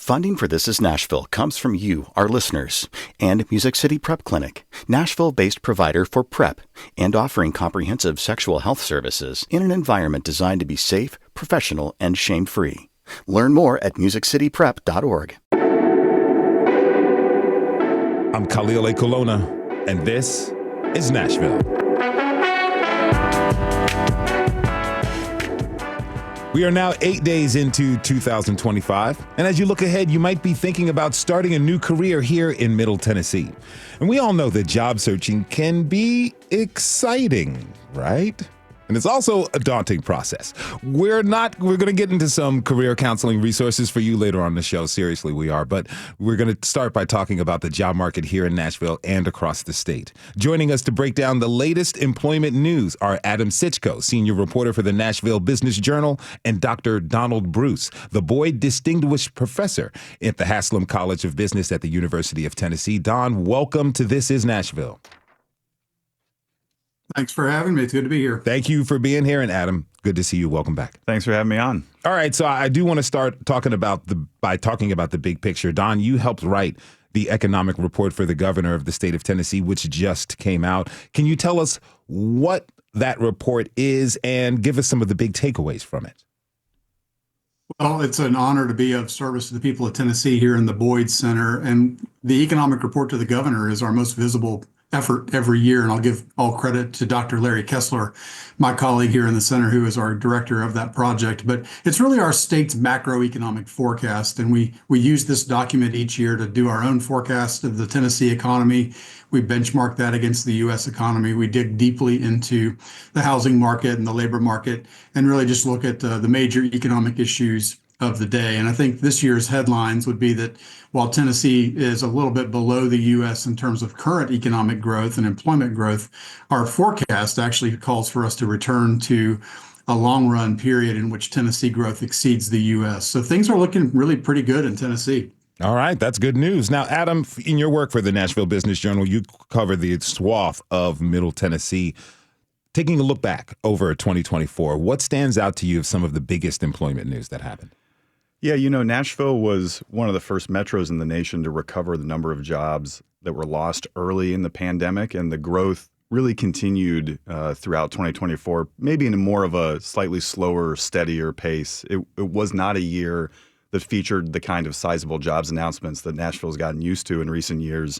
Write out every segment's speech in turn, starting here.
Funding for This Is Nashville comes from you, our listeners, and Music City Prep Clinic, Nashville-based provider for PrEP and offering comprehensive sexual health services in an environment designed to be safe, professional, and shame-free. Learn more at musiccityprep.org. I'm Khalil A. Colonna, and this is Nashville. We are now 8 days into 2025, and as you look ahead, you might be thinking about starting a new career here in Middle Tennessee. And we all know that job searching can be exciting, right? And it's also a daunting process. We're going to get into some career counseling resources for you later on the show. Seriously, we are. But we're going to start by talking about the job market here in Nashville and across the state. Joining us to break down the latest employment news are Katherine Ceicys, senior reporter for the Nashville Business Journal, and Dr. Donald Bruce, the Boyd Distinguished Professor at the Haslam College of Business at the University of Tennessee. Don, welcome to This Is Nashville. Thanks for having me. It's good to be here. Thank you for being here. And Adam, good to see you. Welcome back. Thanks for having me on. All right. So I do want to start talking about the big picture. Don, you helped write the economic report for the governor of the state of Tennessee, which just came out. Can you tell us what that report is and give us some of the big takeaways from it? Well, it's an honor to be of service to the people of Tennessee here in the Boyd Center. And the economic report to the governor is our most visible effort every year, and I'll give all credit to Dr. Larry Kessler, my colleague here in the center, who is our director of that project. But it's really our state's macroeconomic forecast, and we use this document each year to do our own forecast of the Tennessee economy. We benchmark that against the U.S. economy. We dig deeply into the housing market and the labor market, and really just look at the major economic issues of the day. And I think this year's headlines would be that while Tennessee is a little bit below the U.S. in terms of current economic growth and employment growth, our forecast actually calls for us to return to a long run period in which Tennessee growth exceeds the U.S. So things are looking really pretty good in Tennessee. All right, that's good news. Now, Adam, in your work for the Nashville Business Journal, you cover the swath of Middle Tennessee. Taking a look back over 2024, what stands out to you of some of the biggest employment news that happened? Yeah, Nashville was one of the first metros in the nation to recover the number of jobs that were lost early in the pandemic, and the growth really continued throughout 2024, maybe in more of a slightly slower, steadier pace. It was not a year that featured the kind of sizable jobs announcements that Nashville's gotten used to in recent years.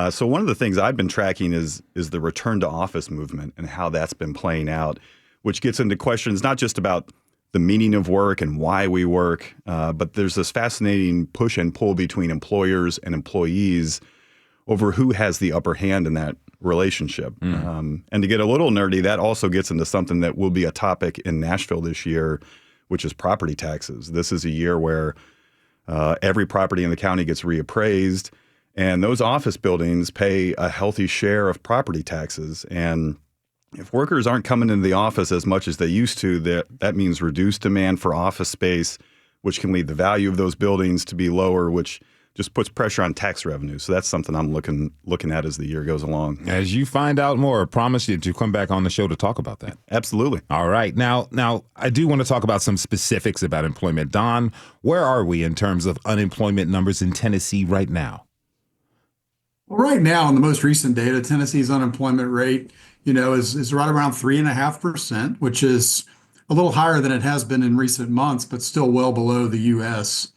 So one of the things I've been tracking is the return to office movement and how that's been playing out, which gets into questions not just about the meaning of work and why we work, but there's this fascinating push and pull between employers and employees over who has the upper hand in that relationship. And to get a little nerdy, that also gets into something that will be a topic in Nashville this year, which is property taxes. This is a year where every property in the county gets reappraised, and those office buildings pay a healthy share of property taxes. And if workers aren't coming into the office as much as they used to, that means reduced demand for office space, which can lead the value of those buildings to be lower, which just puts pressure on tax revenue. So that's something I'm looking at as the year goes along. As you find out more, I promise you to come back on the show to talk about that. Absolutely. All right. Now, I do want to talk about some specifics about employment. Don, where are we in terms of unemployment numbers in Tennessee right now? Well, right now, in the most recent data, Tennessee's unemployment rate is right around 3.5%, which is a little higher than it has been in recent months, but still well below the U.S.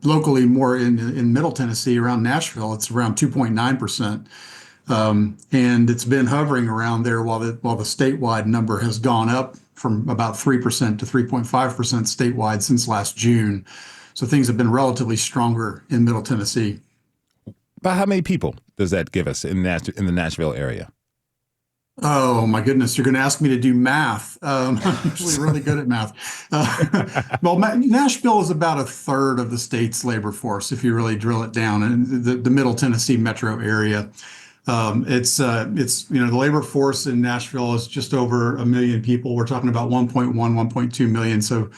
Locally, more in Middle Tennessee, around Nashville, it's around 2.9%. And it's been hovering around there while the statewide number has gone up from about 3% to 3.5% statewide since last June. So things have been relatively stronger in Middle Tennessee. About how many people does that give us in the Nashville area? Oh, my goodness. You're going to ask me to do math. I'm actually really good at math. Well, Nashville is about a third of the state's labor force, if you really drill it down, in the Middle Tennessee metro area. The labor force in Nashville is just over 1 million people. We're talking about 1.1, 1.2 million. So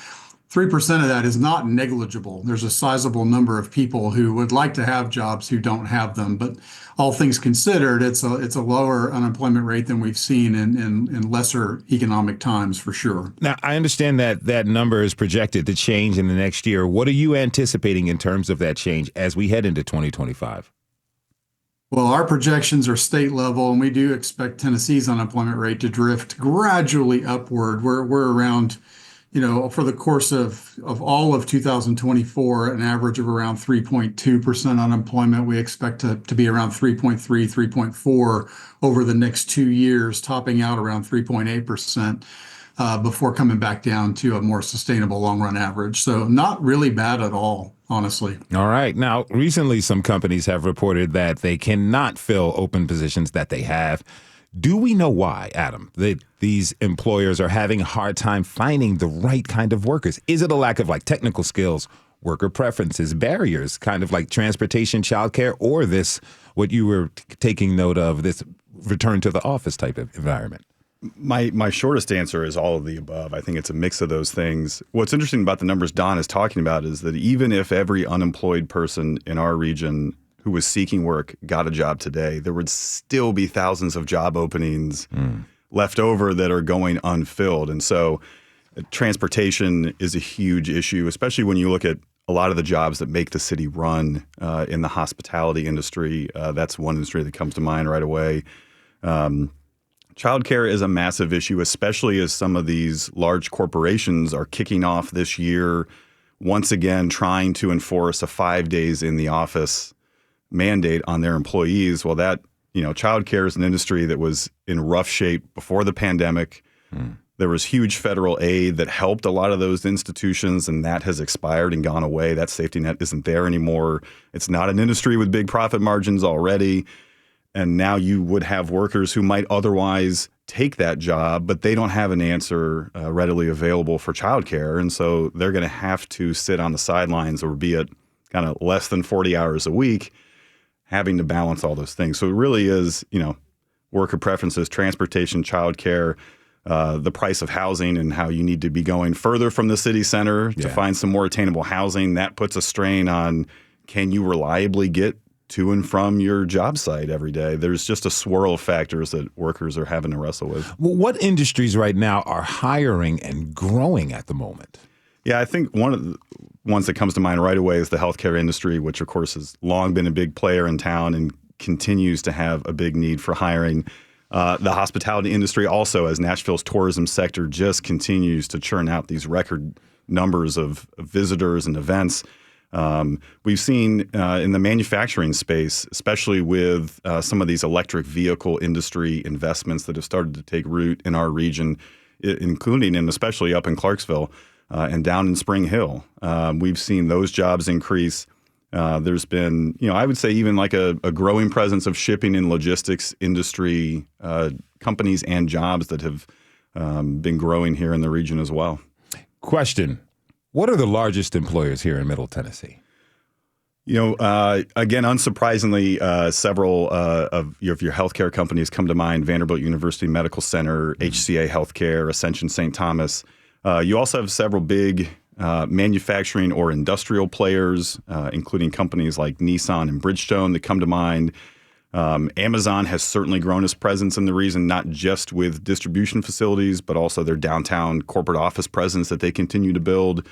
3% of that is not negligible. There's a sizable number of people who would like to have jobs who don't have them. But all things considered, it's a lower unemployment rate than we've seen in lesser economic times for sure. Now, I understand that that number is projected to change in the next year. What are you anticipating in terms of that change as we head into 2025? Well, our projections are state level, and we do expect Tennessee's unemployment rate to drift gradually upward. We're around, for the course of all of 2024, an average of around 3.2% unemployment. We expect to be around 3.3, 3.4 over the next 2 years, topping out around 3.8%. Before coming back down to a more sustainable long run average. So not really bad at all, honestly. All right. Now, recently, some companies have reported that they cannot fill open positions that they have. Do we know why, Adam, that these employers are having a hard time finding the right kind of workers? Is it a lack of technical skills, worker preferences, barriers, kind of like transportation, childcare, or this, what you were taking note of, this return to the office type of environment? My shortest answer is all of the above. I think it's a mix of those things. What's interesting about the numbers Don is talking about is that even if every unemployed person in our region who was seeking work got a job today, there would still be thousands of job openings left over that are going unfilled. And so transportation is a huge issue, especially when you look at a lot of the jobs that make the city run in the hospitality industry. That's one industry that comes to mind right away. Childcare is a massive issue, especially as some of these large corporations are kicking off this year, once again trying to enforce a 5 days in the office mandate on their employees. Well, that, childcare is an industry that was in rough shape before the pandemic. There was huge federal aid that helped a lot of those institutions, and that has expired and gone away. That safety net isn't there anymore. It's not an industry with big profit margins already. And now you would have workers who might otherwise take that job, but they don't have an answer readily available for childcare. And so they're going to have to sit on the sidelines or be at kind of less than 40 hours a week, having to balance all those things. So it really is, worker preferences, transportation, childcare, the price of housing and how you need to be going further from the city center to find some more attainable housing. That puts a strain on, can you reliably get to and from your job site every day? There's just a swirl of factors that workers are having to wrestle with. Well, what industries right now are hiring and growing at the moment? Yeah, I think one of the ones that comes to mind right away is the healthcare industry, which of course has long been a big player in town and continues to have a big need for hiring. The hospitality industry also, as Nashville's tourism sector just continues to churn out these record numbers of visitors and events. We've seen in the manufacturing space, especially with some of these electric vehicle industry investments that have started to take root in our region, including and especially up in Clarksville and down in Spring Hill. We've seen those jobs increase. There's been, I would say even like a growing presence of shipping and logistics industry companies and jobs that have been growing here in the region as well. Question. What are the largest employers here in Middle Tennessee? Again, unsurprisingly, several of your healthcare companies come to mind: Vanderbilt University Medical Center, HCA Healthcare, Ascension St. Thomas. You also have several big manufacturing or industrial players, including companies like Nissan and Bridgestone that come to mind. Amazon has certainly grown its presence in the region, not just with distribution facilities, but also their downtown corporate office presence that they continue to build.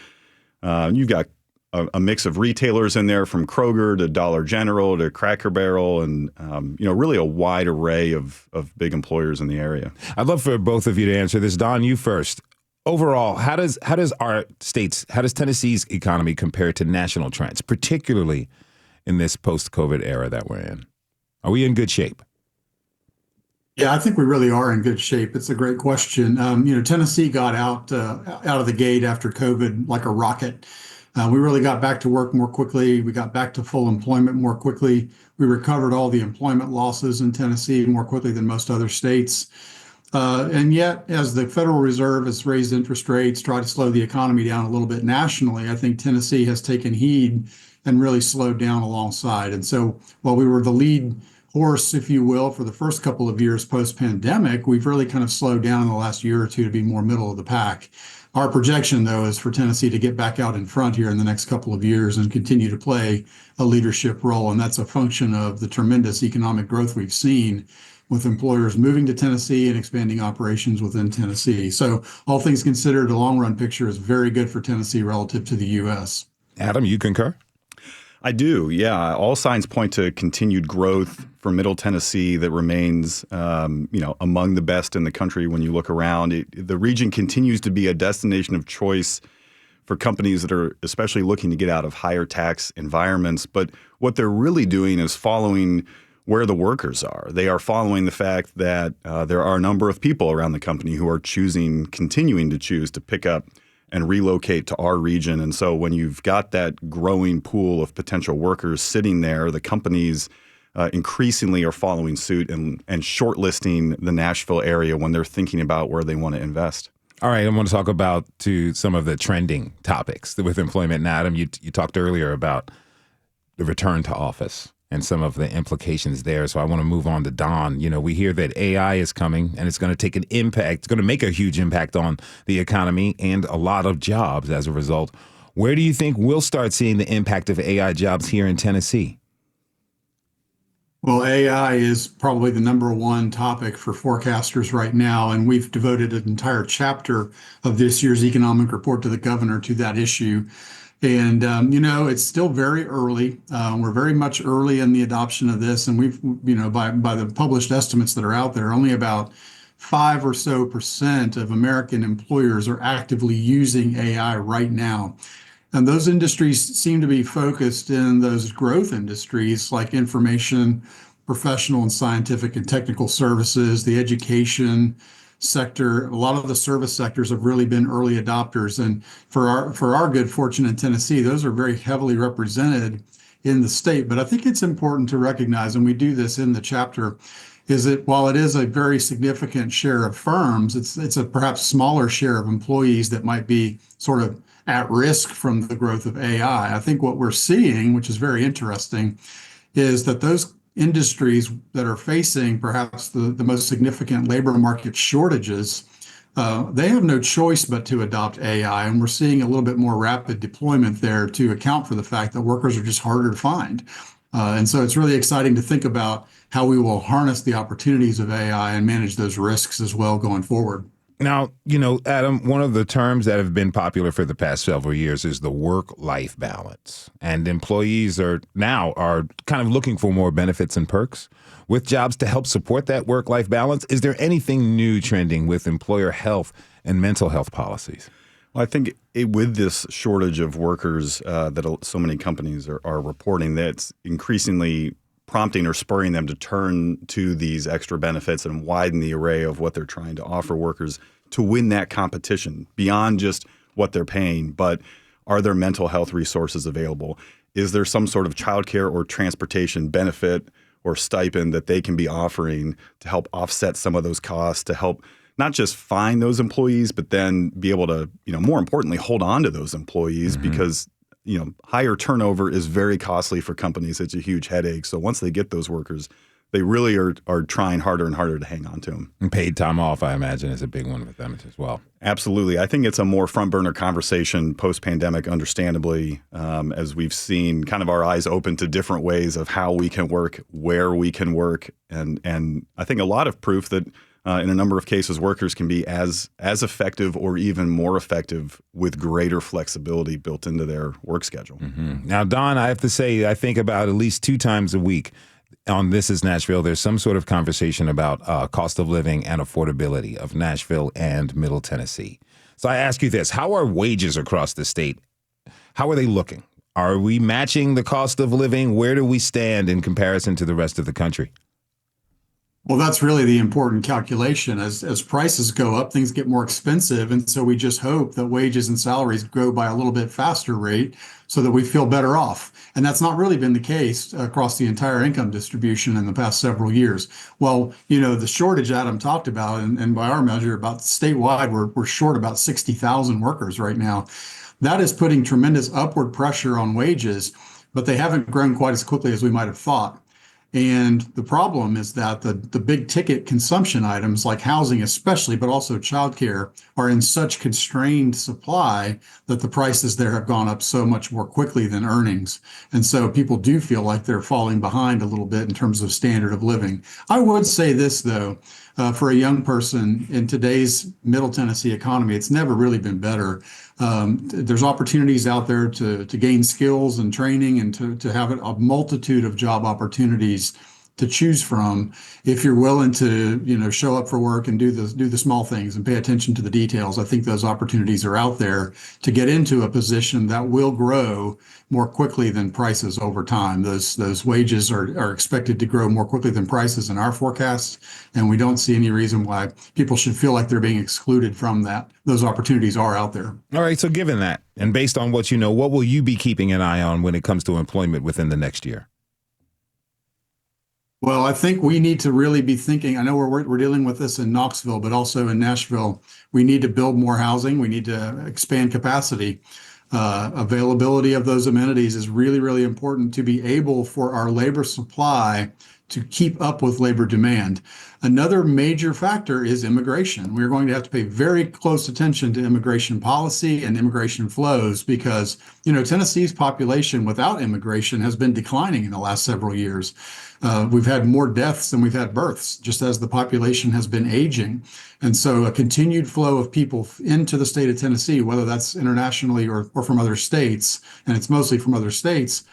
You've got a mix of retailers in there, from Kroger to Dollar General to Cracker Barrel, and really a wide array of big employers in the area. I'd love for both of you to answer this. Don, you first. Overall, how does Tennessee's economy compare to national trends, particularly in this post-COVID era that we're in? Are we in good shape? Yeah, I think we really are in good shape. It's a great question. Tennessee got out of the gate after COVID like a rocket. We really got back to work more quickly. We got back to full employment more quickly. We recovered all the employment losses in Tennessee more quickly than most other states. And yet, as the Federal Reserve has raised interest rates, tried to slow the economy down a little bit nationally, I think Tennessee has taken heed and really slowed down alongside. And so while we were the lead horse, if you will, for the first couple of years post-pandemic, we've really kind of slowed down in the last year or two to be more middle of the pack. Our projection, though, is for Tennessee to get back out in front here in the next couple of years and continue to play a leadership role. And that's a function of the tremendous economic growth we've seen with employers moving to Tennessee and expanding operations within Tennessee. So all things considered, the long run picture is very good for Tennessee relative to the U.S. Adam, you concur? I do, yeah. All signs point to continued growth for Middle Tennessee that remains, among the best in the country when you look around. The region continues to be a destination of choice for companies that are especially looking to get out of higher tax environments. But what they're really doing is following where the workers are. They are following the fact that there are a number of people around the company who are continuing to choose to pick up and relocate to our region. And so when you've got that growing pool of potential workers sitting there, the companies increasingly are following suit and shortlisting the Nashville area when they're thinking about where they want to invest. All right, I want to talk about some of the trending topics with employment. Now, Adam, you talked earlier about the return to office and some of the implications there. So I want to move on to Don. We hear that AI is coming and it's going to take an impact. It's going to make a huge impact on the economy and a lot of jobs as a result. Where do you think we'll start seeing the impact of AI jobs here in Tennessee? Well, AI is probably the number one topic for forecasters right now, and we've devoted an entire chapter of this year's economic report to the governor to that issue. And, it's still very early. We're very much early in the adoption of this. And we've, by the published estimates that are out there, only about 5% or so of American employers are actively using AI right now. And those industries seem to be focused in those growth industries like information, professional and scientific and technical services, the education sector. A lot of the service sectors have really been early adopters. And for our good fortune in Tennessee, those are very heavily represented in the state. But I think it's important to recognize, and we do this in the chapter, is that while it is a very significant share of firms, it's a perhaps smaller share of employees that might be sort of at risk from the growth of AI. I think what we're seeing, which is very interesting, is that those industries that are facing perhaps the most significant labor market shortages, they have no choice but to adopt AI. And we're seeing a little bit more rapid deployment there to account for the fact that workers are just harder to find. And so it's really exciting to think about how we will harness the opportunities of AI and manage those risks as well going forward. Now, Adam, one of the terms that have been popular for the past several years is the work-life balance. And employees are kind of looking for more benefits and perks with jobs to help support that work-life balance. Is there anything new trending with employer health and mental health policies? Well, I think with this shortage of workers that so many companies are reporting, that's increasingly prompting or spurring them to turn to these extra benefits and widen the array of what they're trying to offer workers to win that competition beyond just what they're paying. But are there mental health resources available? Is there some sort of childcare or transportation benefit or stipend that they can be offering to help offset some of those costs, to help not just find those employees, but then be able to, more importantly, hold on to those employees because higher turnover is very costly for companies. It's a huge headache. So once they get those workers, they really are trying harder and harder to hang on to them. And paid time off, I imagine, is a big one with them as well. Absolutely. I think it's a more front burner conversation post-pandemic, understandably, as we've seen kind of our eyes open to different ways of how we can work, where we can work. And I think a lot of proof that in a number of cases, workers can be as effective or even more effective with greater flexibility built into their work schedule. Mm-hmm. Now, Don, I have to say, I think about at least 2 times a week on This is Nashville, there's some sort of conversation about cost of living and affordability of Nashville and Middle Tennessee. So I ask you this, how are wages across the state? How are they looking? Are we matching the cost of living? Where do we stand in comparison to the rest of the country? Well, that's really the important calculation. As prices go up, things get more expensive. And so we just hope that wages and salaries grow by a little bit faster rate so that we feel better off. And that's not really been the case across the entire income distribution in the past several years. Well, the shortage Adam talked about, and by our measure, about statewide, we're short about 60,000 workers right now. That is putting tremendous upward pressure on wages, but they haven't grown quite as quickly as we might have thought. And the problem is that the big ticket consumption items like housing especially, but also childcare, are in such constrained supply that the prices there have gone up so much more quickly than earnings. And so people do feel like they're falling behind a little bit in terms of standard of living. I would say this, though, for a young person in today's Middle Tennessee economy, it's never really been better. There's opportunities out there to gain skills and training and to have a multitude of job opportunities to choose from if you're willing to, show up for work and do the small things and pay attention to the details. I think those opportunities are out there to get into a position that will grow more quickly than prices over time. Those wages are expected to grow more quickly than prices in our forecast, and we don't see any reason why people should feel like they're being excluded from that. Those opportunities are out there. All right, so given that, and based on what you know, what will you be keeping an eye on when it comes to employment within the next year? Well, I think we need to really be thinking. I know we're dealing with this in Knoxville, but also in Nashville. We need to build more housing. We need to expand capacity. Availability of those amenities is really, really important to be able for our labor supply to keep up with labor demand. Another major factor is immigration. We're going to have to pay very close attention to immigration policy and immigration flows because, Tennessee's population without immigration has been declining in the last several years. We've had more deaths than we've had births, just as the population has been aging. And so a continued flow of people into the state of Tennessee, whether that's internationally or from other states, and it's mostly from other states,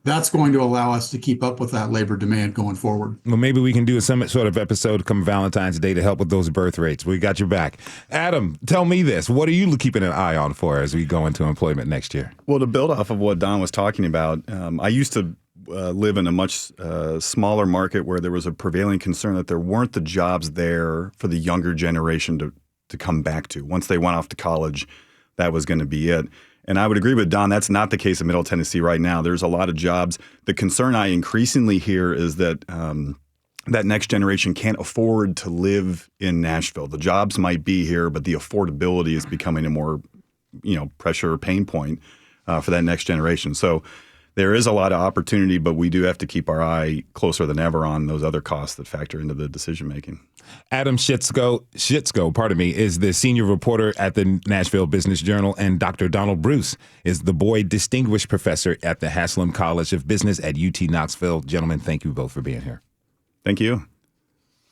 that's going to allow us to keep up with that labor demand going forward. Well, maybe we can do some sort of episode come Valentine's Day to help with those birth rates. We got your back. Adam, tell me this. What are you keeping an eye on for as we go into employment next year? Well, to build off of what Don was talking about, I used to live in a much smaller market where there was a prevailing concern that there weren't the jobs there for the younger generation to come back to. Once they went off to college, that was going to be it. And I would agree with Don, that's not the case in Middle Tennessee right now. There's a lot of jobs. The concern I increasingly hear is that that next generation can't afford to live in Nashville. The jobs might be here, but the affordability is becoming a more, pressure or pain point for that next generation. So there is a lot of opportunity, but we do have to keep our eye closer than ever on those other costs that factor into the decision making. Adam Shitsko, is the senior reporter at the Nashville Business Journal, and Dr. Donald Bruce is the Boyd Distinguished Professor at the Haslam College of Business at UT Knoxville. Gentlemen, thank you both for being here. Thank you.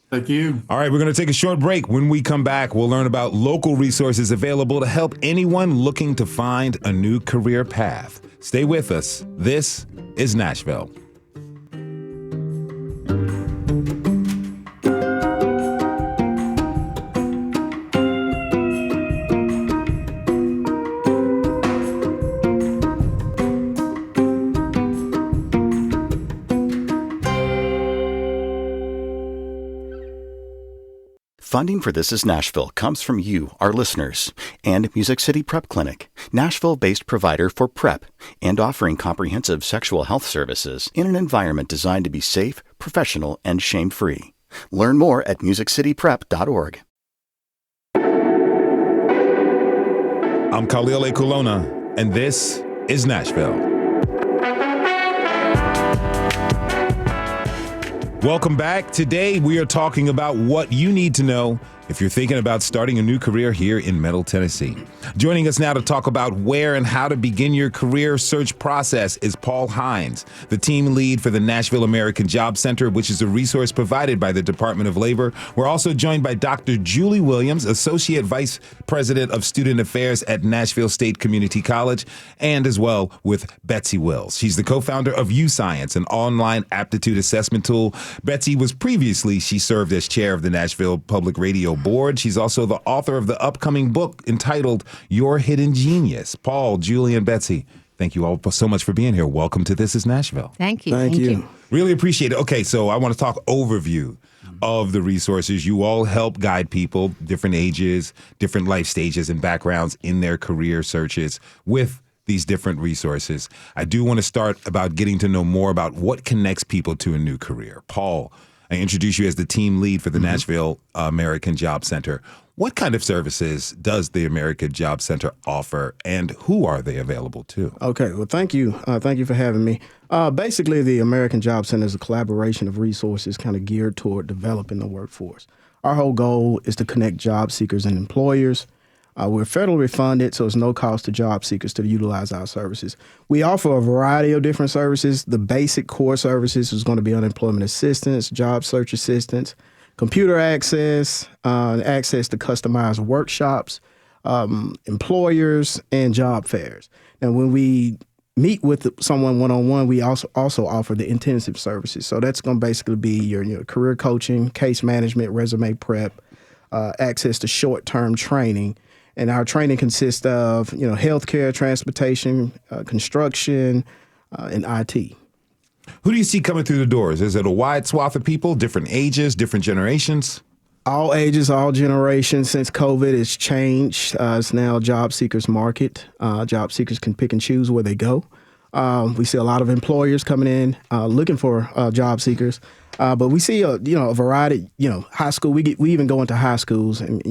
Thank you. All right, we're going to take a short break. When we come back, we'll learn about local resources available to help anyone looking to find a new career path. Stay with us. This is Nashville. Funding for This is Nashville comes from you, our listeners, and Music City Prep Clinic, Nashville-based provider for PrEP and offering comprehensive sexual health services in an environment designed to be safe, professional, and shame-free. Learn more at musiccityprep.org. I'm Khalil A. Colonna, and this is Nashville. Welcome back. Today, we are talking about what you need to know if you're thinking about starting a new career here in Middle Tennessee. Joining us now to talk about where and how to begin your career search process is Paul Hines, the team lead for the Nashville American Job Center, which is a resource provided by the Department of Labor. We're also joined by Dr. Julie Williams, Associate Vice President of Student Affairs at Nashville State Community College, and as well with Betsy Wills. She's the co-founder of UScience, an online aptitude assessment tool. Betsy she served as chair of the Nashville Public Radio Board. She's also the author of the upcoming book entitled Your Hidden Genius. Paul, Julie, and Betsy, thank you all so much for being here. Welcome to This is Nashville. Thank you. Thank you. Really appreciate it. Okay, so I want to talk overview of the resources. You all help guide people, different ages, different life stages and backgrounds in their career searches with these different resources. I do want to start about getting to know more about what connects people to a new career. Paul, I introduce you as the team lead for the Nashville American Job Center. What kind of services does the American Job Center offer, and who are they available to? Okay, well, thank you. Thank you for having me. Basically, the American Job Center is a collaboration of resources kind of geared toward developing the workforce. Our whole goal is to connect job seekers and employers. We're federally funded, so it's no cost to job seekers to utilize our services. We offer a variety of different services. The basic core services is going to be unemployment assistance, job search assistance, computer access, access to customized workshops, employers, and job fairs. Now, when we meet with someone one-on-one, we also offer the intensive services. So that's going to basically be your career coaching, case management, resume prep, access to short-term training. And our training consists of, healthcare, transportation, construction, and IT. Who do you see coming through the doors? Is it a wide swath of people, different ages, different generations? All ages, all generations. Since COVID, it's changed. It's now a job seekers market. Job seekers can pick and choose where they go. We see a lot of employers coming in looking for job seekers. But we see a variety. High school. We even go into high schools and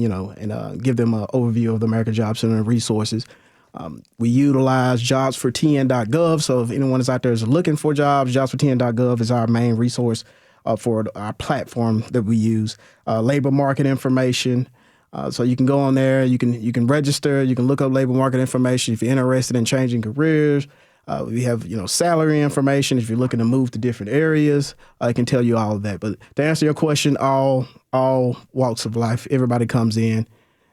give them an overview of the American Job Center and resources. We utilize jobs4tn.gov. So if anyone is out there is looking for jobs, jobs4tn.gov is our main resource for our platform that we use. Labor market information. So you can go on there. You can register. You can look up labor market information if you're interested in changing careers. We have, salary information. If you're looking to move to different areas, I can tell you all of that. But to answer your question, all walks of life, everybody comes in,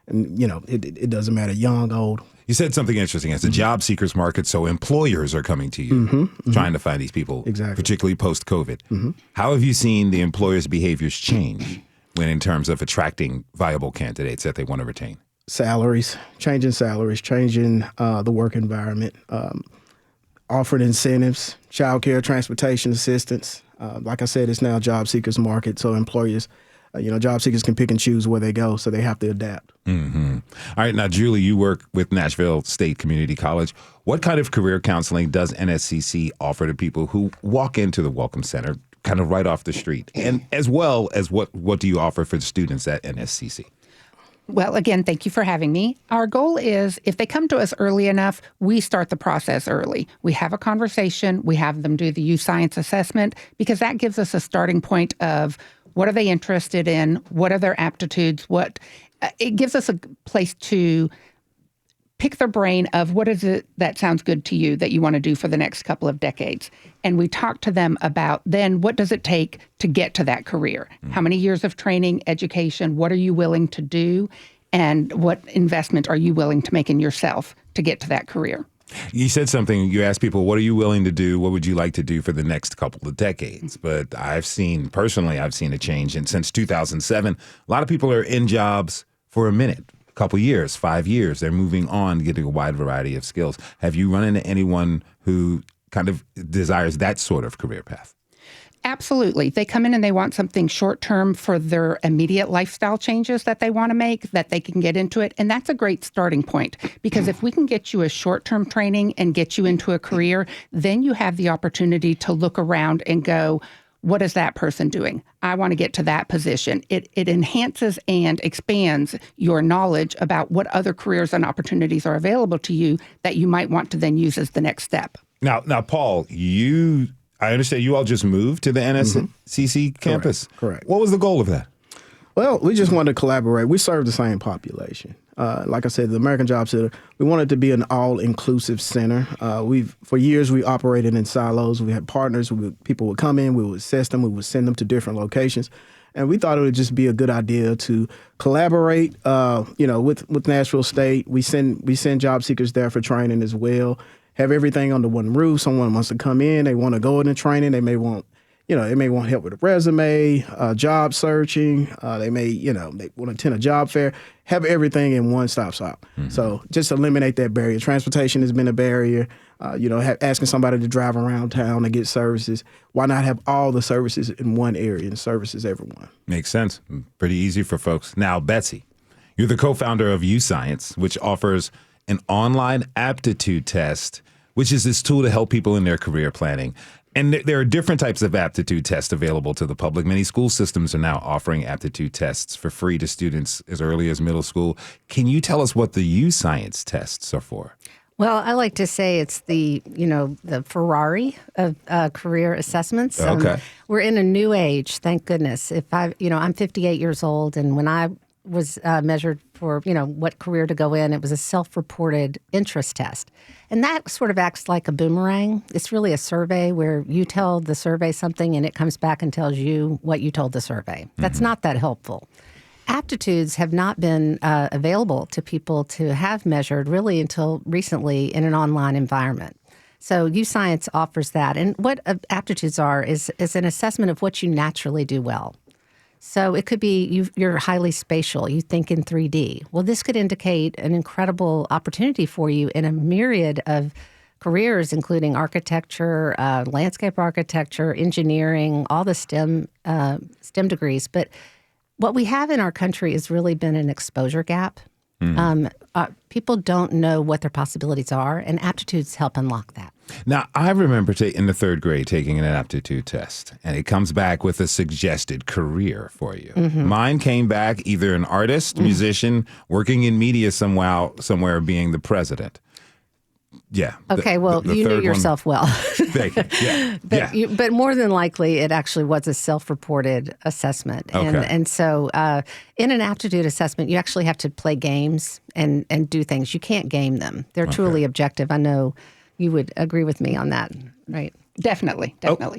and it doesn't matter, young, old. You said something interesting. It's a job seekers market, so employers are coming to you, trying to find these people, particularly post-COVID. How have you seen the employers' behaviors change in terms of attracting viable candidates that they want to retain? Changing the work environment. Offered incentives, childcare, transportation assistance. Like I said, it's now a job seekers market, so employers, job seekers can pick and choose where they go, so they have to adapt. All right, now, Julie, you work with Nashville State Community College. What kind of career counseling does NSCC offer to people who walk into the Welcome Center kind of right off the street? And as well as what do you offer for the students at NSCC? Well, again, thank you for having me. Our goal is if they come to us early enough, we start the process early. We have a conversation. We have them do the youth science assessment because that gives us a starting point of what are they interested in? What are their aptitudes? It gives us a place to pick their brain of what is it that sounds good to you that you want to do for the next couple of decades. And we talk to them about then what does it take to get to that career? How many years of training, education, what are you willing to do? And what investment are you willing to make in yourself to get to that career? You said something, you asked people, what are you willing to do? What would you like to do for the next couple of decades? But I've seen a change. And since 2007, a lot of people are in jobs for a minute. Couple years, 5 years, they're moving on, getting a wide variety of skills. Have you run into anyone who kind of desires that sort of career path? Absolutely. They come in and they want something short-term for their immediate lifestyle changes that they want to make, that they can get into it. And that's a great starting point because if we can get you a short-term training and get you into a career, then you have the opportunity to look around and go, what is that person doing? I want to get to that position. It enhances and expands your knowledge about what other careers and opportunities are available to you that you might want to then use as the next step. Now, Paul, I understand you all just moved to the NSCC campus. Correct. What was the goal of that? Well, we just wanted to collaborate. We serve the same population. Like I said, the American Job Center, we wanted to be an all-inclusive center. For years, we operated in silos. We had partners. People would come in, we would assess them, we would send them to different locations. And we thought it would just be a good idea to collaborate, with Nashville State. We send job seekers there for training as well. Have everything under one roof. Someone wants to come in, they want to go into training. They may want help with a resume, job searching. They may, they want to attend a job fair. Have everything in one stop shop. So just eliminate that barrier. Transportation has been a barrier. Asking somebody to drive around town to get services. Why not have all the services in one area and services everyone? Makes sense. Pretty easy for folks. Now, Betsy, you're the co-founder of Youth Science, which offers an online aptitude test which is this tool to help people in their career planning. And there are different types of aptitude tests available to the public. Many school systems are now offering aptitude tests for free to students as early as middle school. Can you tell us what the U-Science tests are for? Well, I like to say it's the Ferrari of career assessments. Okay. We're in a new age, thank goodness. I'm 58 years old, and when I was measured for, what career to go in, it was a self-reported interest test. And that sort of acts like a boomerang. It's really a survey where you tell the survey something and it comes back and tells you what you told the survey. That's not that helpful. Aptitudes have not been available to people to have measured really until recently in an online environment. So U-Science offers that. And what aptitudes are is an assessment of what you naturally do well. So it could be you're highly spatial. You think in 3D. Well, this could indicate an incredible opportunity for you in a myriad of careers, including architecture, landscape architecture, engineering, all the STEM degrees. But what we have in our country has really been an exposure gap. People don't know what their possibilities are, and aptitudes help unlock that. Now, I remember in the third grade taking an aptitude test, and it comes back with a suggested career for you. Mine came back either an artist, musician, working in media somewhere being the president. Yeah. Okay, well, you knew yourself well. Thank you. Yeah. But more than likely, it actually was a self-reported assessment. And so in an aptitude assessment, you actually have to play games and do things. You can't game them. They're truly objective. I know you would agree with me on that, right? Definitely.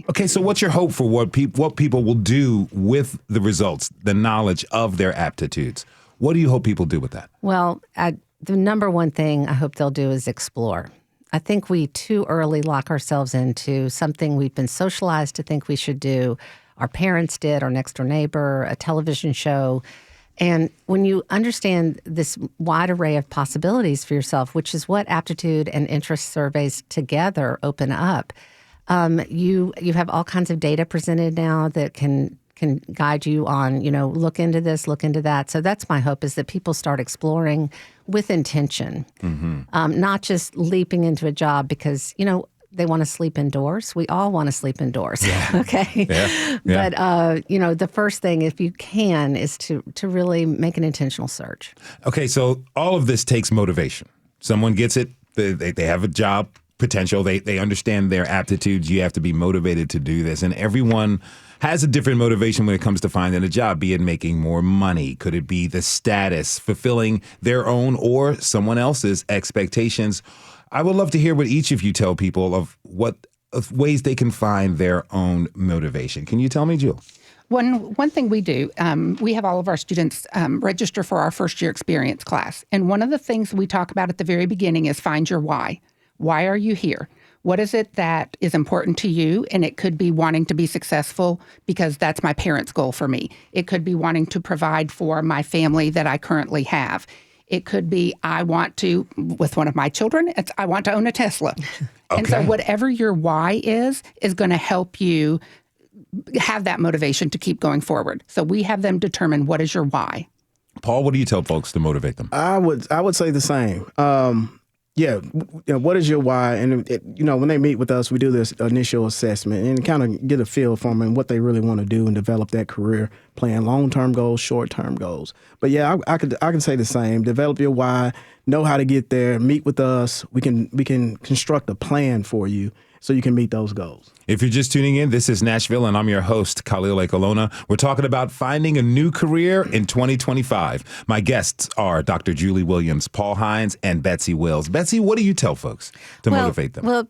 Okay, so what's your hope for what people will do with the results, the knowledge of their aptitudes? What do you hope people do with that? Well, the number one thing I hope they'll do is explore. I think we too early lock ourselves into something we've been socialized to think we should do. Our parents did, our next door neighbor, a television show. And when you understand this wide array of possibilities for yourself, which is what aptitude and interest surveys together open up, you have all kinds of data presented now that can guide you on, look into this, look into that. So that's my hope, is that people start exploring with intention, not just leaping into a job because, they want to sleep indoors. We all want to sleep indoors. Yeah. Okay. Yeah. But, the first thing, if you can, is to really make an intentional search. Okay. So all of this takes motivation. Someone gets it. They have a job potential. They understand their aptitudes. You have to be motivated to do this. And everyone has a different motivation when it comes to finding a job, be it making more money. Could it be the status, fulfilling their own or someone else's expectations? I would love to hear what each of you tell people of ways they can find their own motivation. Can you tell me, Jill? One thing we do, we have all of our students register for our first year experience class. And one of the things we talk about at the very beginning is find your why. Why are you here? What is it that is important to you? And it could be wanting to be successful because that's my parents' goal for me. It could be wanting to provide for my family that I currently have. It could be I want to, with one of my children, I want to own a Tesla. Okay. And so whatever your why is going to help you have that motivation to keep going forward. So we have them determine what is your why. Paul, what do you tell folks to motivate them? I would say the same. What is your why? And, when they meet with us, we do this initial assessment and kind of get a feel from them what they really want to do and develop that career plan, long-term goals, short-term goals. But yeah, I can say the same. Develop your why, know how to get there, meet with us. We can construct a plan for you so you can meet those goals. If you're just tuning in, this is Nashville, and I'm your host, Khalil Ekolona. We're talking about finding a new career in 2025. My guests are Dr. Julie Williams, Paul Hines, and Betsy Wills. Betsy, what do you tell folks to motivate them? Well,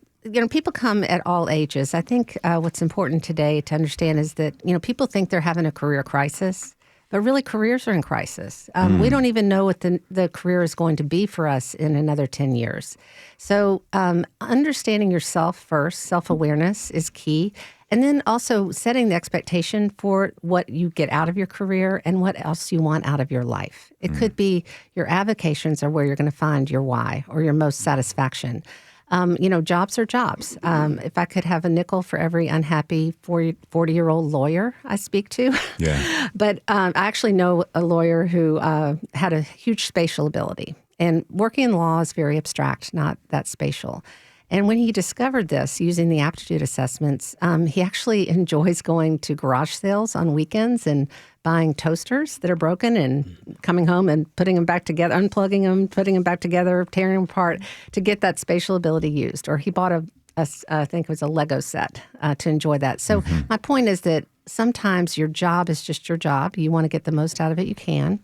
people come at all ages. I think what's important today to understand is that, people think they're having a career crisis. But really, careers are in crisis. We don't even know what the career is going to be for us in another 10 years. So understanding yourself first, self-awareness is key. And then also setting the expectation for what you get out of your career and what else you want out of your life. It could be your avocations are where you're going to find your why or your most satisfaction. Jobs are jobs. If I could have a nickel for every unhappy 40-year-old lawyer I speak to. Yeah. But I actually know a lawyer who had a huge spatial ability. And working in law is very abstract, not that spatial. And when he discovered this using the aptitude assessments, he actually enjoys going to garage sales on weekends and buying toasters that are broken and coming home and putting them back together, unplugging them, putting them back together, tearing them apart to get that spatial ability used. Or he bought I think it was a Lego set to enjoy that. So my point is that sometimes your job is just your job. You want to get the most out of it you can.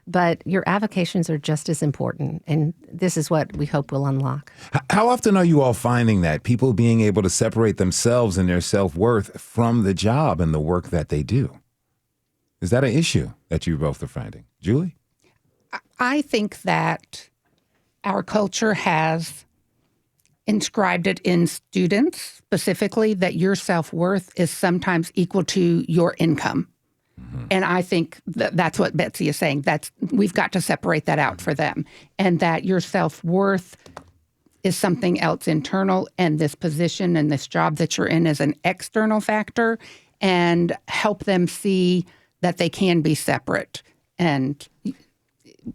But your avocations are just as important, and this is what we hope will unlock. How often are you all finding that people being able to separate themselves and their self-worth from the job and the work that they do? Is that an issue that you both are finding? Julie? I think that our culture has inscribed it in students specifically that your self-worth is sometimes equal to your income. And I think that's what Betsy is saying. We've got to separate that out for them, and that your self-worth is something else internal, and this position and this job that you're in is an external factor, and help them see that they can be separate. And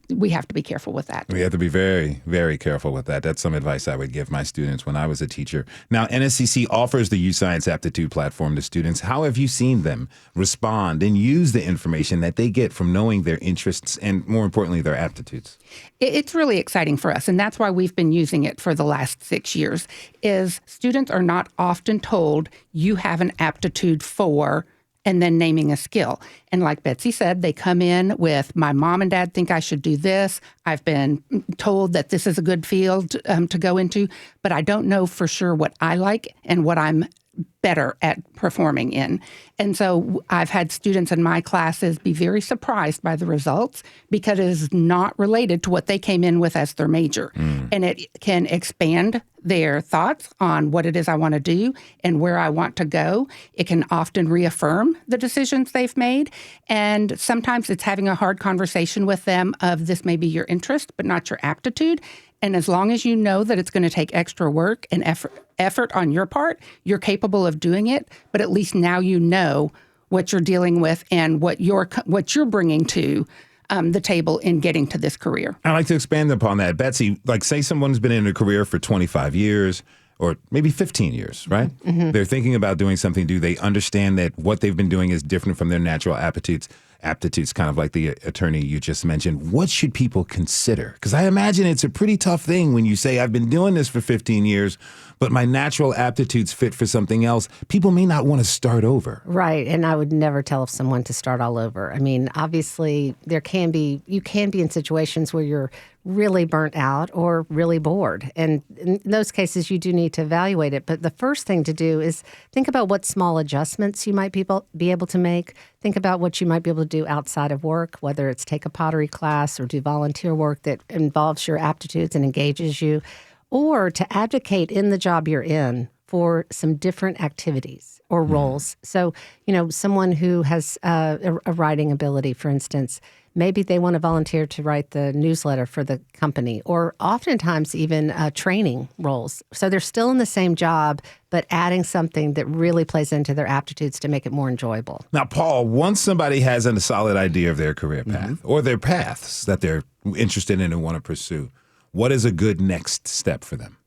we have to be careful with that. We have to be very, very careful with that. That's some advice I would give my students when I was a teacher. Now, NSCC offers the U-Science Aptitude platform to students. How have you seen them respond and use the information that they get from knowing their interests and, more importantly, their aptitudes? It's really exciting for us, and that's why we've been using it for the last 6 years, is students are not often told you have an aptitude for and then naming a skill. And like Betsy said, they come in with, my mom and dad think I should do this. I've been told that this is a good field to go into, but I don't know for sure what I like and what I'm better at performing in. And so I've had students in my classes be very surprised by the results because it is not related to what they came in with as their major. And it can expand their thoughts on what it is I want to do and where I want to go. It can often reaffirm the decisions they've made. And sometimes it's having a hard conversation with them of this may be your interest, but not your aptitude. And as long as you know that it's going to take extra work and effort on your part, you're capable of doing it. But at least now you know what you're dealing with and what you're bringing to the table in getting to this career. I'd like to expand upon that. Betsy, like say someone's been in a career for 25 years or maybe 15 years, right? They're thinking about doing something. Do they understand that what they've been doing is different from their natural aptitudes, kind of like the attorney you just mentioned? What should people consider? Because I imagine it's a pretty tough thing when you say, I've been doing this for 15 years, but my natural aptitudes fit for something else. People may not want to start over. Right. And I would never tell someone to start all over. I mean, obviously, you can be in situations where you're really burnt out or really bored. And in those cases, you do need to evaluate it. But the first thing to do is think about what small adjustments you might be able to make. Think about what you might be able to do outside of work, whether it's take a pottery class or do volunteer work that involves your aptitudes and engages you, or to advocate in the job you're in for some different activities or roles. So, someone who has a writing ability, for instance, maybe they want to volunteer to write the newsletter for the company, or oftentimes even training roles. So they're still in the same job, but adding something that really plays into their aptitudes to make it more enjoyable. Now, Paul, once somebody has a solid idea of their career path or their paths that they're interested in and want to pursue, what is a good next step for them?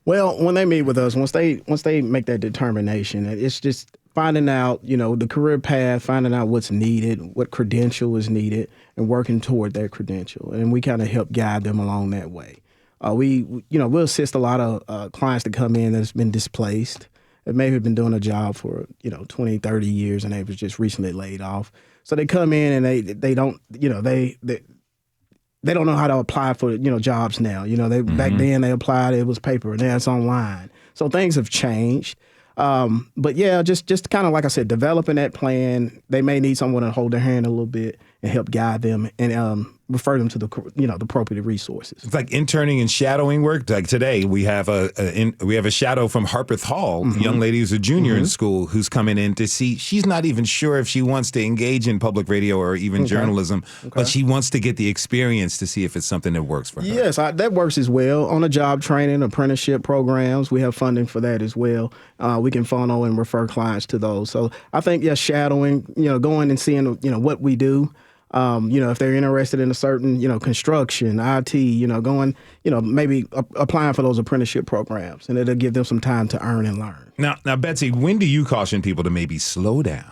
Well, when they meet with us, once they make that determination, it's just finding out, the career path, finding out what's needed, what credential is needed, and working toward that credential. And we kind of help guide them along that way. We'll assist a lot of clients that come in that's been displaced, that maybe have been doing a job for, 20, 30 years, and they was just recently laid off. So they come in and they don't, they don't know how to apply for, jobs now. Back then they applied, it was paper, now it's online. So things have changed. But yeah, just kind of like I said, developing that plan. They may need someone to hold their hand a little bit and help guide them and refer them to the appropriate resources. It's like interning and shadowing work. Like today, we have a shadow from Harpeth Hall, a young lady who's a junior in school who's coming in to see. She's not even sure if she wants to engage in public radio or even journalism, but she wants to get the experience to see if it's something that works for her. Yes, that works as well. On the job training, apprenticeship programs, we have funding for that as well. We can funnel and refer clients to those. So I think, shadowing, going and seeing, what we do. If they're interested in a certain, construction, IT, going, maybe applying for those apprenticeship programs, and it'll give them some time to earn and learn. Now, Betsy, when do you caution people to maybe slow down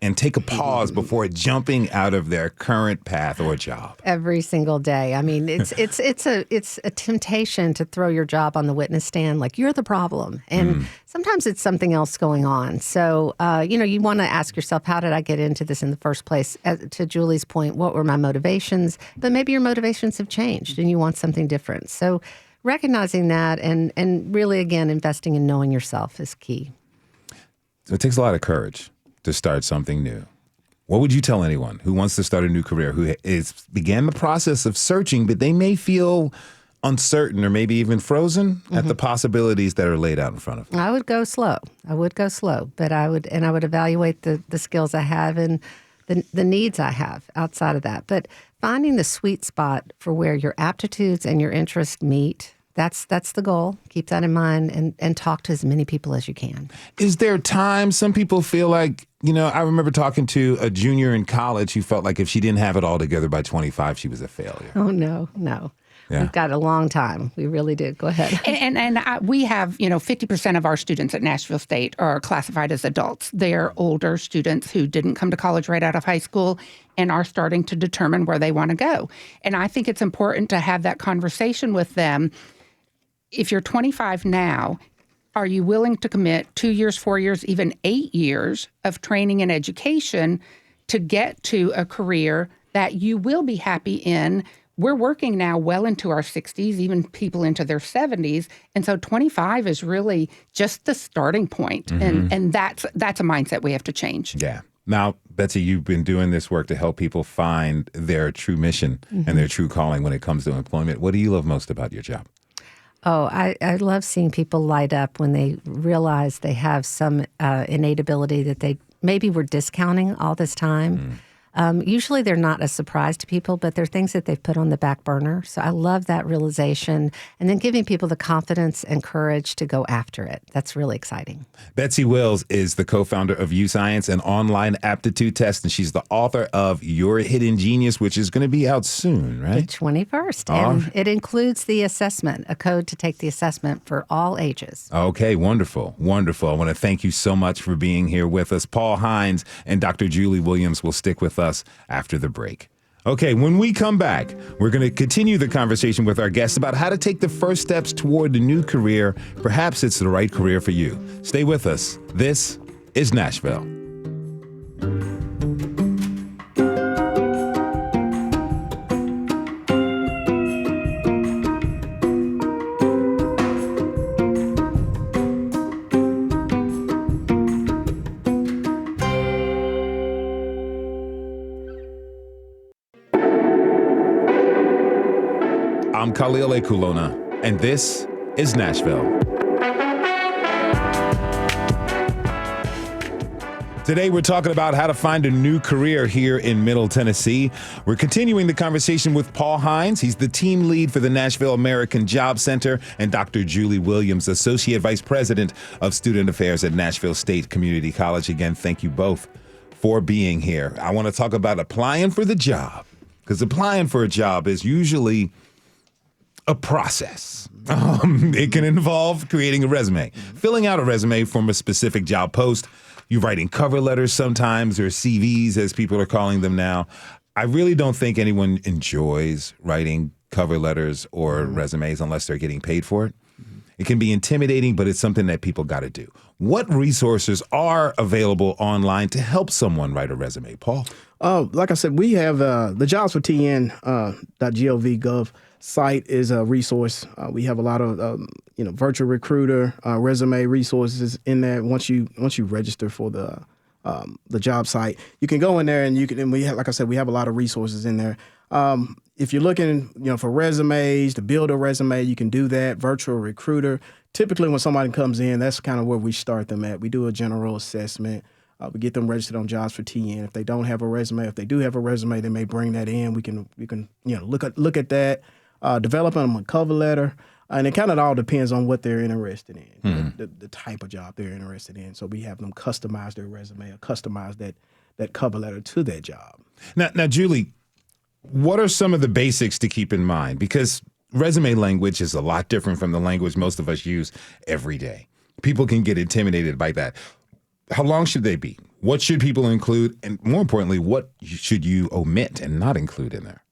and take a pause before jumping out of their current path or job? Every single day. I mean, it's a temptation to throw your job on the witness stand, like you're the problem, and sometimes it's something else going on. So, you want to ask yourself, how did I get into this in the first place? To Julie's point, what were my motivations? But maybe your motivations have changed, and you want something different. So, recognizing that and really, again, investing in knowing yourself is key. So it takes a lot of courage to start something new. What would you tell anyone who wants to start a new career, who began the process of searching, but they may feel uncertain or maybe even frozen at the possibilities that are laid out in front of them? I would go slow. But I would evaluate the skills I have and the needs I have outside of that. But finding the sweet spot for where your aptitudes and your interests meet, that's the goal. Keep that in mind and talk to as many people as you can. Is there time some people feel like, I remember talking to a junior in college who felt like if she didn't have it all together by 25, she was a failure. Oh, no. Yeah. We've got a long time. We really do. Go ahead. And we have, 50% of our students at Nashville State are classified as adults. They're older students who didn't come to college right out of high school and are starting to determine where they want to go. And I think it's important to have that conversation with them. If you're 25 now, are you willing to commit 2 years, 4 years, even 8 years of training and education to get to a career that you will be happy in? We're working now well into our 60s, even people into their 70s. And so 25 is really just the starting point. And that's a mindset we have to change. Yeah. Now, Betsy, you've been doing this work to help people find their true mission and their true calling when it comes to employment. What do you love most about your job? Oh, I love seeing people light up when they realize they have some innate ability that they maybe were discounting all this time. Usually they're not a surprise to people, but they're things that they've put on the back burner. So I love that realization and then giving people the confidence and courage to go after it. That's really exciting. Betsy Wills is the co-founder of UScience, an online aptitude test, and she's the author of Your Hidden Genius, which is going to be out soon, right? The 21st. And it includes the assessment, a code to take the assessment for all ages. Okay, wonderful. Wonderful. I want to thank you so much for being here with us. Paul Hines and Dr. Julie Williams will stick with us after the break. Okay, when we come back, we're going to continue the conversation with our guests about how to take the first steps toward a new career. Perhaps it's the right career for you. Stay with us. This is Nashville. I'm Khalil Ekulona, and this is Nashville. Today, we're talking about how to find a new career here in Middle Tennessee. We're continuing the conversation with Paul Hines. He's the team lead for the Nashville American Job Center, and Dr. Julie Williams, Associate Vice President of Student Affairs at Nashville State Community College. Again, thank you both for being here. I want to talk about applying for the job, because applying for a job is usually a process. It can involve creating a resume, filling out a resume from a specific job post. You're writing cover letters sometimes, or CVs as people are calling them now. I really don't think anyone enjoys writing cover letters or resumes unless they're getting paid for it. It can be intimidating, but it's something that people got to do. What resources are available online to help someone write a resume, Paul? Like I said, we have the jobsfortn.gov.gov site is a resource. We have a lot of virtual recruiter resume resources in there. Once you register for the job site, you can go in there and we have, like I said, we have a lot of resources in there. If you're looking, for resumes, to build a resume, you can do that. Virtual recruiter. Typically, when somebody comes in, that's kind of where we start them at. We do a general assessment. We get them registered on Jobs for TN. If they don't have a resume, if they do have a resume, they may bring that in. We can look at that, develop them a cover letter, and it kind of all depends on what they're interested in, the type of job they're interested in. So we have them customize their resume or customize that cover letter to that job. Now, Julie, what are some of the basics to keep in mind? Because resume language is a lot different from the language most of us use every day. People can get intimidated by that. How long should they be? What should people include? And more importantly, what should you omit and not include in there?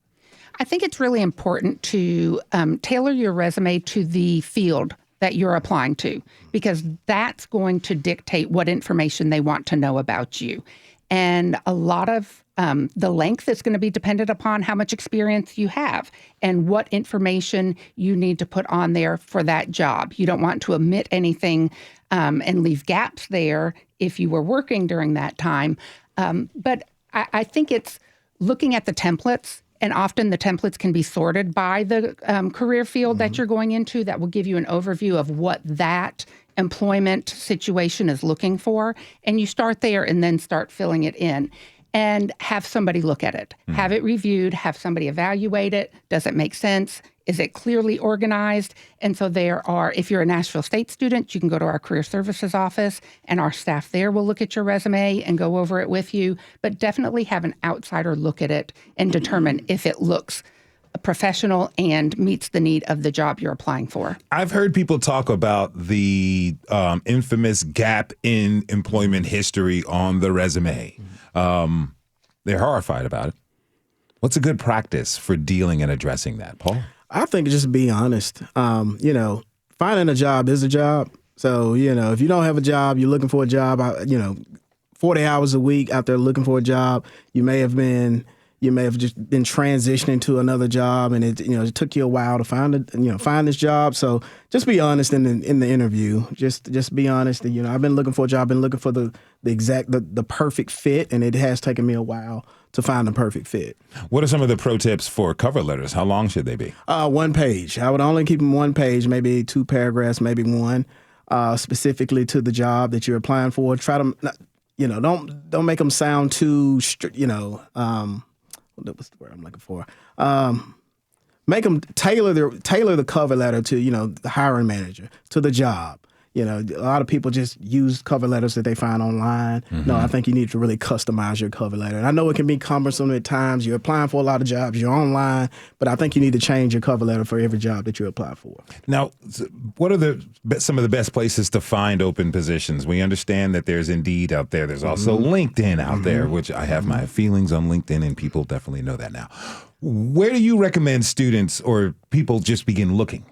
I think it's really important to tailor your resume to the field that you're applying to, because that's going to dictate what information they want to know about you. And a lot of the length is going to be dependent upon how much experience you have and what information you need to put on there for that job. You don't want to omit anything and leave gaps there if you were working during that time. But I think it's looking at the templates, and often the templates can be sorted by the career field that you're going into. That will give you an overview of what that employment situation is looking for. And you start there and then start filling it in. And have somebody look at it, have it reviewed, have somebody evaluate it. Does it make sense? Is it clearly organized? And so there are, if you're a Nashville State student, you can go to our career services office and our staff there will look at your resume and go over it with you. But definitely have an outsider look at it and determine if it looks professional and meets the need of the job you're applying for. I've heard people talk about the infamous gap in employment history on the resume. They're horrified about it. What's a good practice for dealing and addressing that, Paul? I think just be honest. Finding a job is a job. So, if you don't have a job, you're looking for a job, 40 hours a week out there looking for a job, you may have just been transitioning to another job, and it took you a while to find this job. So just be honest in the interview. Just be honest. I've been looking for a job. I've been looking for the perfect fit, and it has taken me a while to find the perfect fit. What are some of the pro tips for cover letters? How long should they be? 1 page. I would only keep them 1 page, maybe 2 paragraphs, maybe 1, specifically to the job that you're applying for. Try to, don't make them sound too, what's the word I'm looking for? Make them tailor the cover letter to, the hiring manager, to the job. A lot of people just use cover letters that they find online. No, I think you need to really customize your cover letter. And I know it can be cumbersome at times. You're applying for a lot of jobs. You're online. But I think you need to change your cover letter for every job that you apply for. Now, what are some of the best places to find open positions? We understand that there's Indeed out there. There's also LinkedIn out there, which I have my feelings on LinkedIn, and people definitely know that now. Where do you recommend students or people just begin looking?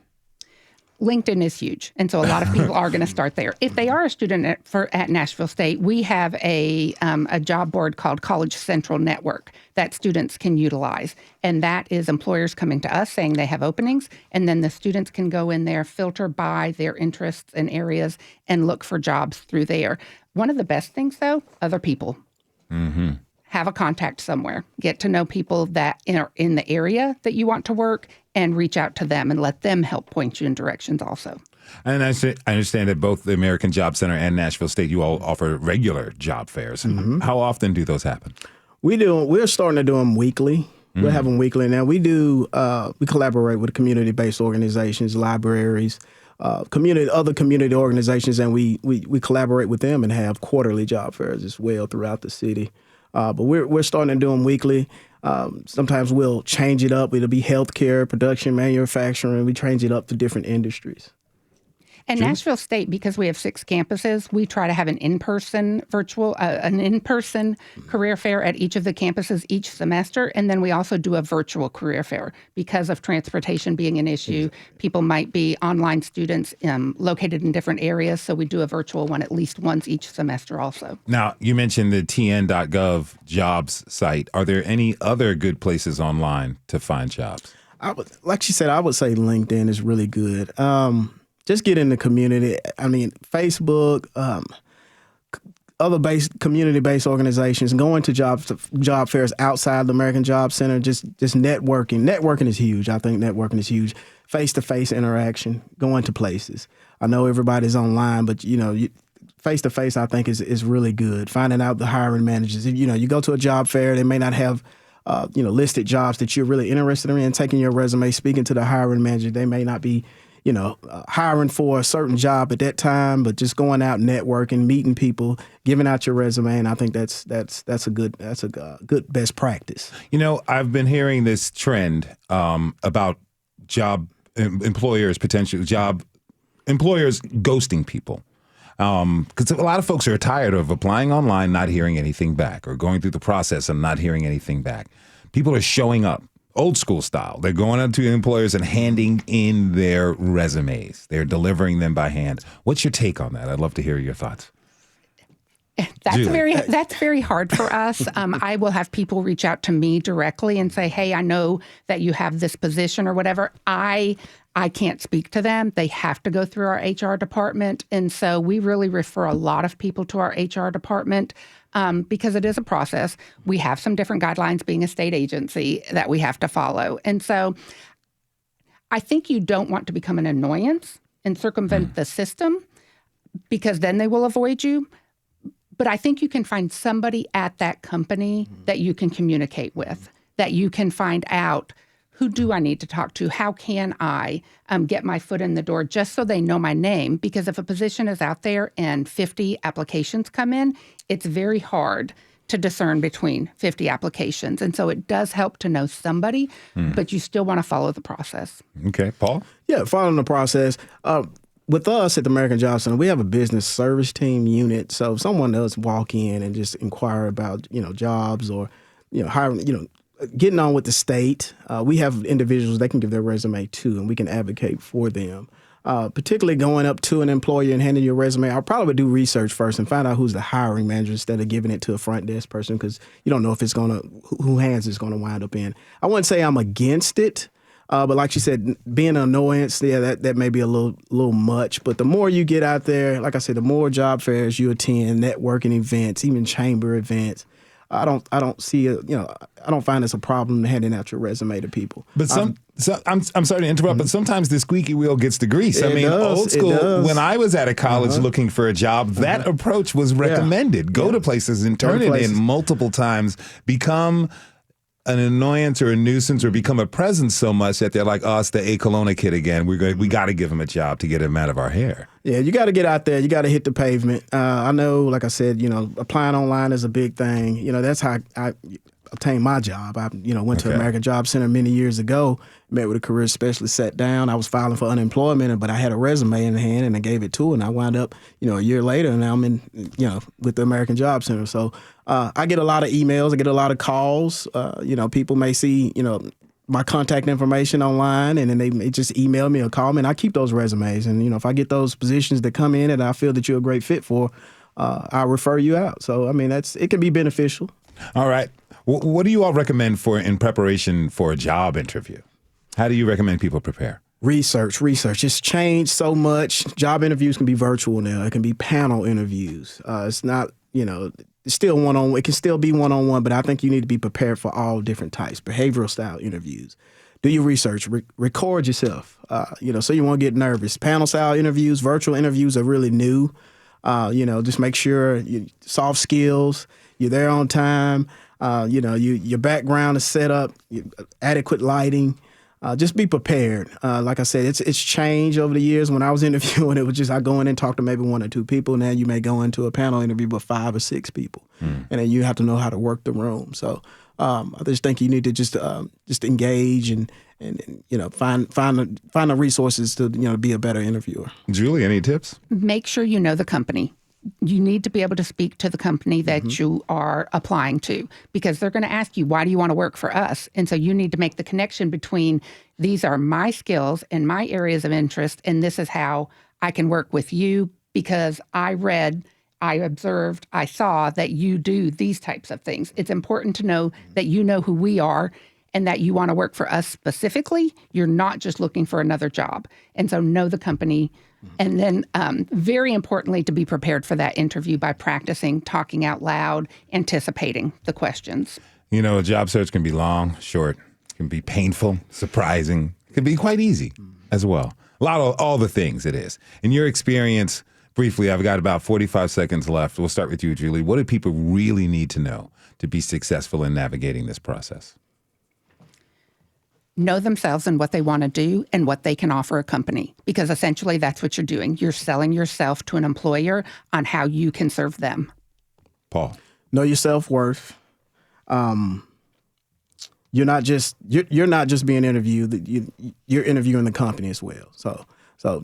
LinkedIn is huge, and so a lot of people are going to start there. If they are a student at Nashville State, we have a job board called College Central Network that students can utilize, and that is employers coming to us saying they have openings, and then the students can go in there, filter by their interests and areas, and look for jobs through there. One of the best things, though, other people. Have a contact somewhere. Get to know people that are in the area that you want to work, and reach out to them and let them help point you in directions also. And I understand that both the American Job Center and Nashville State, you all offer regular job fairs. How often do those happen? We're starting to do them weekly. We'll have them weekly now. We collaborate with community-based organizations, libraries, other community organizations, and we collaborate with them and have quarterly job fairs as well throughout the city. But we're starting to do them weekly. Sometimes we'll change it up. It'll be healthcare, production, manufacturing. We change it up to different industries. And Nashville State, because we have 6 campuses, we try to have an in-person career fair at each of the campuses each semester. And then we also do a virtual career fair. Because of transportation being an issue, people might be online students located in different areas. So we do a virtual one at least once each semester also. Now, you mentioned the tn.gov jobs site. Are there any other good places online to find jobs? Like she said, I would say LinkedIn is really good. Just get in the community. I mean, Facebook, other community-based organizations, going to job fairs outside the American Job Center, just networking. Networking is huge. I think networking is huge. Face-to-face interaction, going to places. I know everybody's online, but, face-to-face I think is really good. Finding out the hiring managers. You go to a job fair, they may not have listed jobs that you're really interested in, taking your resume, speaking to the hiring manager. They may not be hiring for a certain job at that time, but just going out networking, meeting people, giving out your resume, and I think that's a good best practice. I've been hearing this trend about employers ghosting people. Because a lot of folks are tired of applying online, not hearing anything back, or going through the process and not hearing anything back. People are showing up, old school style. They're going up to employers and handing in their resumes. They're delivering them by hand. What's your take on that? I'd love to hear your thoughts. That's very hard for us. I will have people reach out to me directly and say, "Hey, I know that you have this position or whatever." I can't speak to them. They have to go through our HR department. And so we really refer a lot of people to our HR department because it is a process. We have some different guidelines being a state agency that we have to follow. And so I think you don't want to become an annoyance and circumvent the system because then they will avoid you. But I think you can find somebody at that company that you can communicate with, that you can find out, who do I need to talk to? How can I get my foot in the door just so they know my name? Because if a position is out there and 50 applications come in, it's very hard to discern between 50 applications. And so it does help to know somebody, but you still want to follow the process. Okay, Paul? Yeah, following the process. With us at the American Job Center, we have a business service team unit. So if someone does walk in and just inquire about, jobs or, hiring, getting on with the state, we have individuals they can give their resume to, and we can advocate for them. Particularly going up to an employer and handing your resume, I'll probably do research first and find out who's the hiring manager instead of giving it to a front desk person because you don't know if it's who hands it's going to wind up in. I wouldn't say I'm against it. But like you said, being an annoyance, that may be a little much. But the more you get out there, like I said, the more job fairs you attend, networking events, even chamber events, I don't see I don't find it's a problem handing out your resume to people. But I'm sorry to interrupt, but sometimes the squeaky wheel gets the grease. Old school, when I was at a college looking for a job, that approach was recommended. Go to places and turn it in multiple times, become an annoyance or a nuisance or become a presence so much that they're like, oh, it's the A Kelowna kid again. We got to give him a job to get him out of our hair. Yeah, you got to get out there. You got to hit the pavement. I know, like I said, applying online is a big thing. That's how I obtained my job. I, went to American Job Center many years ago, met with a career specialist, sat down. I was filing for unemployment, but I had a resume in hand and I gave it to her. And I wound up, a year later, and now I'm in, with the American Job Center. So I get a lot of emails. I get a lot of calls. People may see, my contact information online, and then they may just email me or call me, and I keep those resumes. And, if I get those positions that come in and I feel that you're a great fit for, I'll refer you out. So, it can be beneficial. All right. What do you all recommend in preparation for a job interview? How do you recommend people prepare? Research. It's changed so much. Job interviews can be virtual now. It can be panel interviews. It's not, it's still one-on-one. It can still be one-on-one, but I think you need to be prepared for all different types. Behavioral style interviews. Do your research. Record yourself, so you won't get nervous. Panel style interviews, virtual interviews are really new. Just make sure soft skills, you're there on time. Your background is set up, adequate lighting. Just be prepared. Like I said, it's changed over the years. When I was interviewing, it was just I go in and talk to maybe one or two people. Now you may go into a panel interview with 5 or 6 people, and then you have to know how to work the room. So I just think you need to just engage and find the resources to be a better interviewer. Julie, any tips? Make sure you know the company. You need to be able to speak to the company that you are applying to because they're going to ask you, why do you want to work for us? And so you need to make the connection between these are my skills and my areas of interest, and this is how I can work with you because I read, I observed, I saw that you do these types of things. It's important to know that you know who we are and that you want to work for us specifically. You're not just looking for another job. And so know the company. And then very importantly, to be prepared for that interview by practicing, talking out loud, anticipating the questions. A job search can be long, short, can be painful, surprising. It can be quite easy as well. A lot of all the things it is. In your experience, briefly, I've got about 45 seconds left. We'll start with you, Julie. What do people really need to know to be successful in navigating this process? know themselves and what they want to do and what they can offer a company. Because essentially that's what you're doing. You're selling yourself to an employer on how you can serve them. Paul. Know your self-worth. You're not just being interviewed. You're interviewing the company as well. So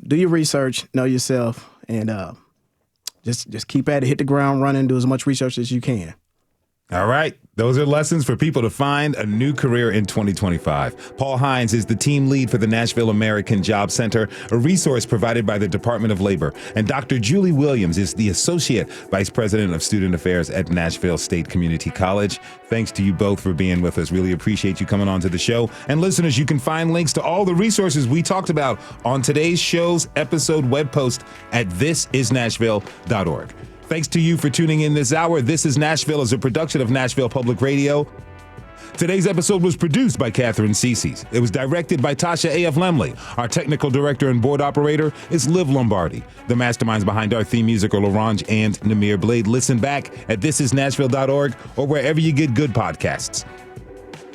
do your research, know yourself, and just keep at it. Hit the ground running. Do as much research as you can. All right. Those are lessons for people to find a new career in 2025. Paul Hines is the team lead for the Nashville American Job Center, a resource provided by the Department of Labor. And Dr. Julie Williams is the Associate Vice President of Student Affairs at Nashville State Community College. Thanks to you both for being with us. Really appreciate you coming on to the show. And listeners, you can find links to all the resources we talked about on today's show's episode web post at thisisnashville.org. Thanks to you for tuning in this hour. This is Nashville is a production of Nashville Public Radio. Today's episode was produced by Katherine Ceicys. It was directed by Tasha A.F. Lemley. Our technical director and board operator is Liv Lombardi. The masterminds behind our theme music are LaRange and Namir Blade. Listen back at thisisnashville.org or wherever you get good podcasts.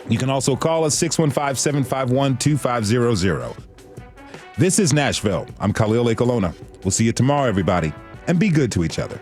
You can also call us 615-751-2500. This is Nashville. I'm Khalil Ekolona. We'll see you tomorrow, everybody, and be good to each other.